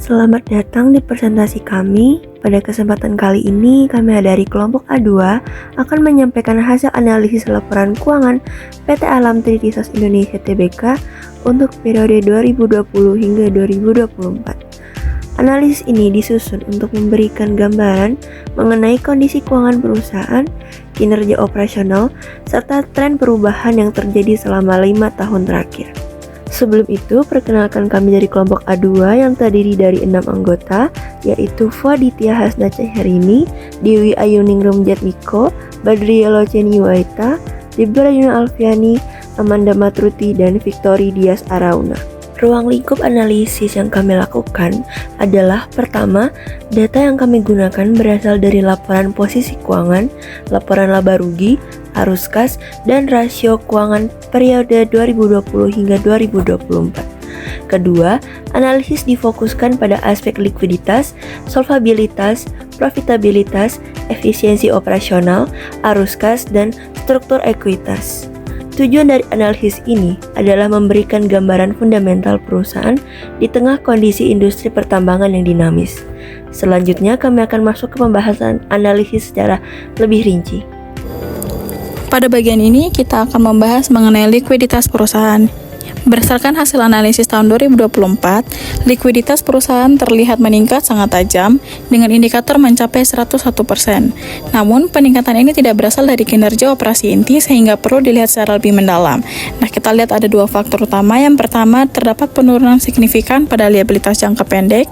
Selamat datang di presentasi kami. Pada kesempatan kali ini, kami dari kelompok A2 akan menyampaikan hasil analisis laporan keuangan PT Alam Tritisos Indonesia Tbk untuk periode 2020 hingga 2024. Analisis ini disusun untuk memberikan gambaran mengenai kondisi keuangan perusahaan, kinerja operasional, serta tren perubahan yang terjadi selama 5 tahun terakhir. Sebelum itu, perkenalkan kami dari kelompok A2 yang terdiri dari 6 anggota, yaitu Fuaditya Hasnaca Herini, Dewi Ayuningrum Jatmiko, Badriya Loceni Waita, Libra Yuna Alfiani, Amanda Matruti, dan Victory Dias Arauna. Ruang lingkup analisis yang kami lakukan adalah pertama, data yang kami gunakan berasal dari laporan posisi keuangan, laporan laba rugi, arus kas, dan rasio keuangan periode 2020 hingga 2024. Kedua, analisis difokuskan pada aspek likuiditas, solvabilitas, profitabilitas, efisiensi operasional, arus kas, dan struktur ekuitas. Tujuan dari analisis ini adalah memberikan gambaran fundamental perusahaan di tengah kondisi industri pertambangan yang dinamis. Selanjutnya, kami akan masuk ke pembahasan analisis secara lebih rinci. Pada bagian ini, kita akan membahas mengenai likuiditas perusahaan. Berdasarkan hasil analisis tahun 2024, likuiditas perusahaan terlihat meningkat sangat tajam dengan indikator mencapai 101%. Namun, peningkatan ini tidak berasal dari kinerja operasi inti sehingga perlu dilihat secara lebih mendalam. Nah, kita lihat ada dua faktor utama. Yang pertama, terdapat penurunan signifikan pada liabilitas jangka pendek,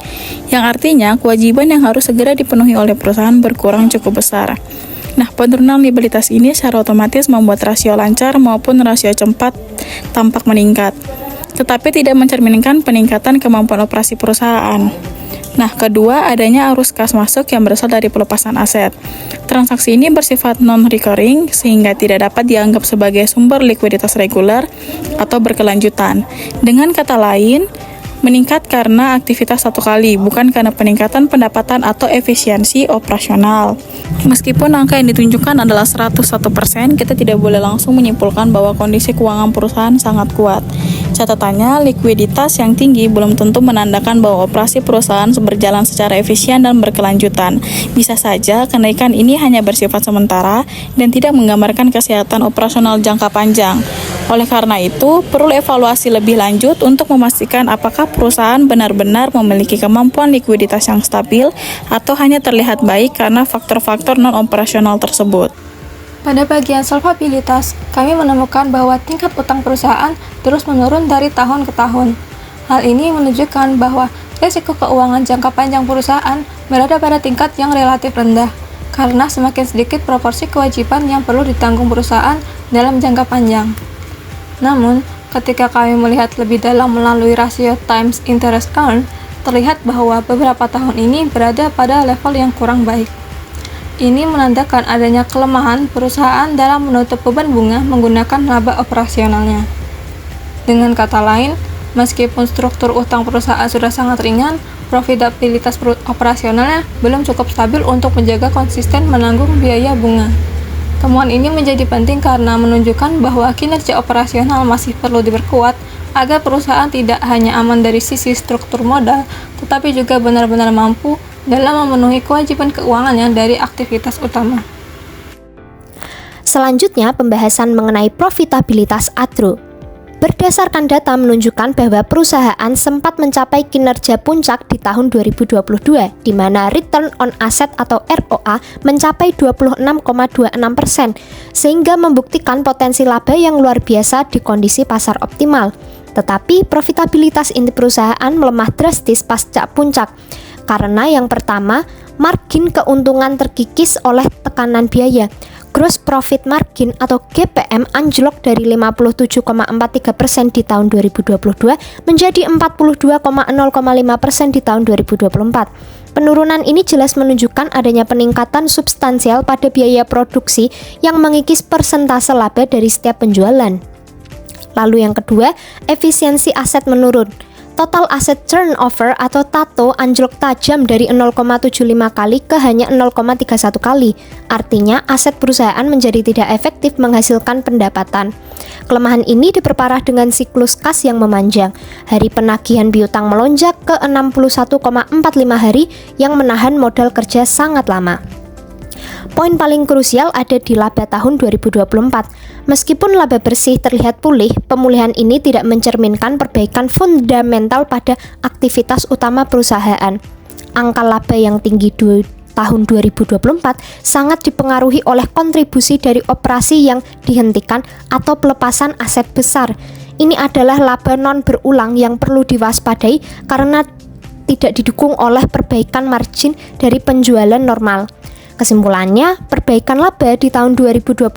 yang artinya kewajiban yang harus segera dipenuhi oleh perusahaan berkurang cukup besar. Nah, penurunan liabilitas ini secara otomatis membuat rasio lancar maupun rasio cepat tampak meningkat, tetapi tidak mencerminkan peningkatan kemampuan operasi perusahaan. Nah, kedua, adanya arus kas masuk yang berasal dari pelepasan aset. Transaksi ini bersifat non-recurring sehingga tidak dapat dianggap sebagai sumber likuiditas reguler atau berkelanjutan. Dengan kata lain, meningkat karena aktivitas satu kali, bukan karena peningkatan pendapatan atau efisiensi operasional. Meskipun angka yang ditunjukkan adalah 101%, kita tidak boleh langsung menyimpulkan bahwa kondisi keuangan perusahaan sangat kuat. Catatannya, likuiditas yang tinggi belum tentu menandakan bahwa operasi perusahaan berjalan secara efisien dan berkelanjutan. Bisa saja kenaikan ini hanya bersifat sementara dan tidak menggambarkan kesehatan operasional jangka panjang. Oleh karena itu, perlu evaluasi lebih lanjut untuk memastikan apakah perusahaan benar-benar memiliki kemampuan likuiditas yang stabil atau hanya terlihat baik karena faktor-faktor non-operasional tersebut. Pada bagian solvabilitas, kami menemukan bahwa tingkat utang perusahaan terus menurun dari tahun ke tahun. Hal ini menunjukkan bahwa risiko keuangan jangka panjang perusahaan berada pada tingkat yang relatif rendah, karena semakin sedikit proporsi kewajiban yang perlu ditanggung perusahaan dalam jangka panjang. Namun, ketika kami melihat lebih dalam melalui rasio times interest earned, terlihat bahwa beberapa tahun ini berada pada level yang kurang baik. Ini menandakan adanya kelemahan perusahaan dalam menutup beban bunga menggunakan laba operasionalnya. Dengan kata lain, meskipun struktur utang perusahaan sudah sangat ringan, profitabilitas operasionalnya belum cukup stabil untuk menjaga konsisten menanggung biaya bunga. Temuan ini menjadi penting karena menunjukkan bahwa kinerja operasional masih perlu diperkuat agar perusahaan tidak hanya aman dari sisi struktur modal, tetapi juga benar-benar mampu dalam memenuhi kewajiban keuangannya dari aktivitas utama. Selanjutnya, pembahasan mengenai profitabilitas ADRO. Berdasarkan data menunjukkan bahwa perusahaan sempat mencapai kinerja puncak di tahun 2022, di mana return on asset atau ROA mencapai 26,26%, sehingga membuktikan potensi laba yang luar biasa di kondisi pasar optimal. Tetapi profitabilitas inti perusahaan melemah drastis pasca puncak, karena yang pertama, margin keuntungan terkikis oleh tekanan biaya. Gross profit margin atau GPM anjlok dari 57,43% di tahun 2022 menjadi 42,05% di tahun 2024. Penurunan ini jelas menunjukkan adanya peningkatan substansial pada biaya produksi yang mengikis persentase laba dari setiap penjualan. Lalu yang kedua, efisiensi aset menurun. Total asset turnover atau TATO anjlok tajam dari 0,75 kali ke hanya 0,31 kali. Artinya aset perusahaan menjadi tidak efektif menghasilkan pendapatan. Kelemahan ini diperparah dengan siklus kas yang memanjang. Hari penagihan piutang melonjak ke 61,45 hari yang menahan modal kerja sangat lama. Poin paling krusial ada di laba tahun 2024. Meskipun laba bersih terlihat pulih, pemulihan ini tidak mencerminkan perbaikan fundamental pada aktivitas utama perusahaan. Angka laba yang tinggi tahun 2024 sangat dipengaruhi oleh kontribusi dari operasi yang dihentikan atau pelepasan aset besar. Ini adalah laba non berulang yang perlu diwaspadai karena tidak didukung oleh perbaikan margin dari penjualan normal. Kesimpulannya, perbaikan laba di tahun 2024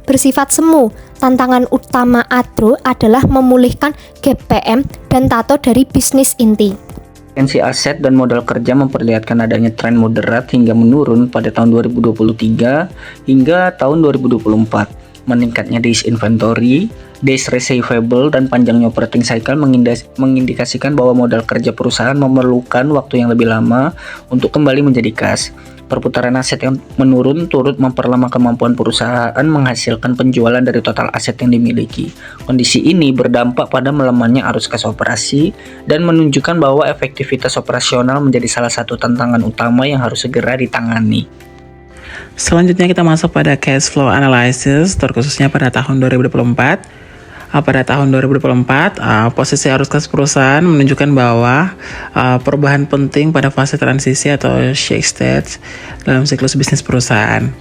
bersifat semu. Tantangan utama Atro adalah memulihkan gap PM dan TATO dari bisnis inti. Potensi aset dan modal kerja memperlihatkan adanya tren moderat hingga menurun pada tahun 2023 hingga tahun 2024. Meningkatnya days inventory, days receivable, dan panjangnya operating cycle mengindikasikan bahwa modal kerja perusahaan memerlukan waktu yang lebih lama untuk kembali menjadi kas. Perputaran aset yang menurun turut memperlama kemampuan perusahaan menghasilkan penjualan dari total aset yang dimiliki. Kondisi ini berdampak pada melemahnya arus kas operasi dan menunjukkan bahwa efektivitas operasional menjadi salah satu tantangan utama yang harus segera ditangani. Selanjutnya kita masuk pada cash flow analysis, terkhususnya pada tahun 2024. Pada tahun 2024, posisi arus kas perusahaan menunjukkan bahwa perubahan penting pada fase transisi atau shake stage dalam siklus bisnis perusahaan.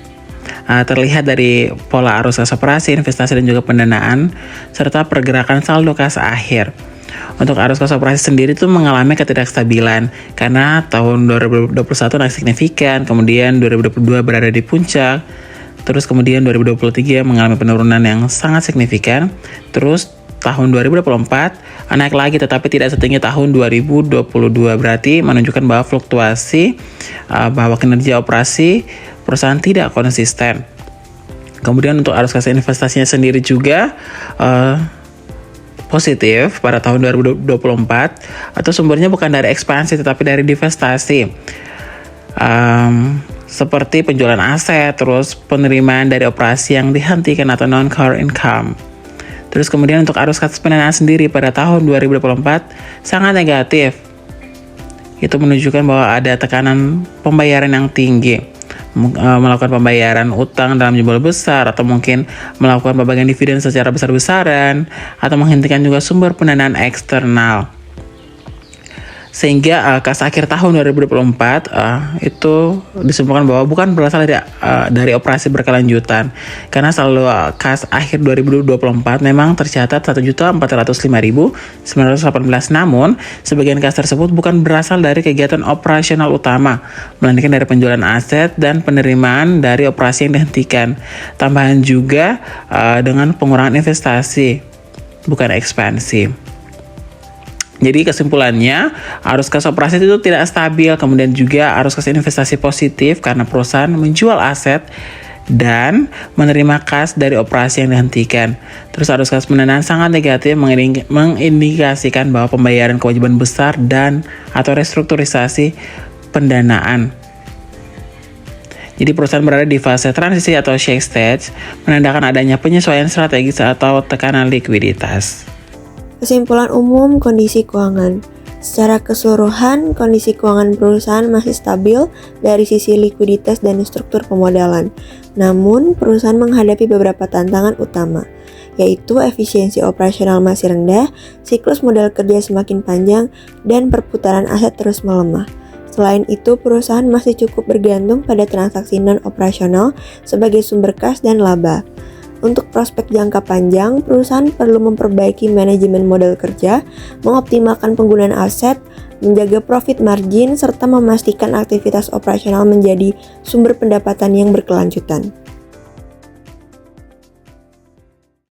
Terlihat dari pola arus kas operasi, investasi, dan juga pendanaan, serta pergerakan saldo kas akhir. Untuk arus kas operasi sendiri itu mengalami ketidakstabilan karena tahun 2021 naik signifikan, kemudian 2022 berada di puncak, terus kemudian 2023 mengalami penurunan yang sangat signifikan, terus tahun 2024 naik lagi tetapi tidak setinggi tahun 2022, berarti menunjukkan bahwa fluktuasi bahwa kinerja operasi perusahaan tidak konsisten. Kemudian untuk arus kas investasinya sendiri juga positif pada tahun 2024, atau sumbernya bukan dari ekspansi tetapi dari divestasi. Seperti penjualan aset, terus penerimaan dari operasi yang dihentikan atau non-core income. Terus kemudian untuk arus kas pendanaan sendiri pada tahun 2024 sangat negatif. Itu menunjukkan bahwa ada tekanan pembayaran yang tinggi, melakukan pembayaran utang dalam jumlah besar, atau mungkin melakukan pembagian dividen secara besar-besaran, atau menghentikan juga sumber pendanaan eksternal. Sehingga kas akhir tahun 2024 itu disimpulkan bahwa bukan berasal dari operasi berkelanjutan, karena saldo kas akhir 2024 memang tercatat 1.405.918, namun sebagian kas tersebut bukan berasal dari kegiatan operasional utama, melainkan dari penjualan aset dan penerimaan dari operasi yang dihentikan. Tambahan juga dengan pengurangan investasi, bukan ekspansi. Jadi kesimpulannya, arus kas operasi itu tidak stabil, kemudian juga arus kas investasi positif karena perusahaan menjual aset dan menerima kas dari operasi yang dihentikan. Terus arus kas pendanaan sangat negatif, mengindikasikan bahwa pembayaran kewajiban besar dan atau restrukturisasi pendanaan. Jadi perusahaan berada di fase transisi atau shake stage, menandakan adanya penyesuaian strategis atau tekanan likuiditas. Kesimpulan umum kondisi keuangan. Secara keseluruhan, kondisi keuangan perusahaan masih stabil dari sisi likuiditas dan struktur pemodalan. Namun, perusahaan menghadapi beberapa tantangan utama, yaitu efisiensi operasional masih rendah, siklus modal kerja semakin panjang, dan perputaran aset terus melemah. Selain itu, perusahaan masih cukup bergantung pada transaksi non-operasional sebagai sumber kas dan laba. Untuk prospek jangka panjang, perusahaan perlu memperbaiki manajemen modal kerja, mengoptimalkan penggunaan aset, menjaga profit margin, serta memastikan aktivitas operasional menjadi sumber pendapatan yang berkelanjutan.